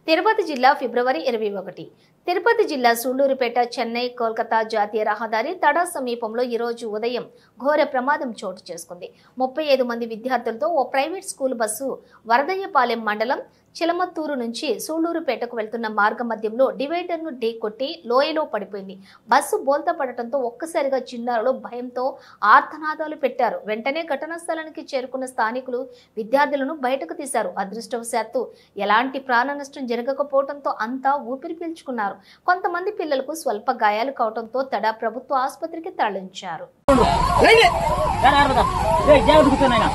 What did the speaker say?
తిరుపతి జిల్లా ఫిబ్రవరి 21 తిరుపతి జిల్లా సూళ్లూరుపేట చెన్నై కోల్కతా జాతీయ రహదారి తడా సమీపంలో ఈ రోజు ఉదయం ఘోర ప్రమాదం చోటు చేసుకుంది. 35 మంది విద్యార్థులతో ఓ ప్రైవేట్ స్కూల్ బస్సు వరదయ్యపాలెం మండలం చిలమత్తూరు నుంచి సూళ్లూరుపేటకు వెళ్తున్న మార్గ మధ్యంలో డివైడర్ ను ఢీకొట్టి లోయలో పడిపోయింది. బస్సు బోల్తా పడటంతో ఒక్కసారిగా చిన్నారులు భయంతో ఆర్తనాదాలు పెట్టారు. వెంటనే ఘటనా స్థలానికి చేరుకున్న స్థానికులు విద్యార్థులను బయటకు తీశారు. అదృష్టవశాత్తు ఎలాంటి ప్రాణ నష్టం జరగకపోవడంతో అంతా ఊపిరి పీల్చుకున్నారు. కొంతమంది పిల్లలకు స్వల్ప గాయాలు కావడంతో తడా ప్రభుత్వ ఆసుపత్రికి తరలించారు. మేడం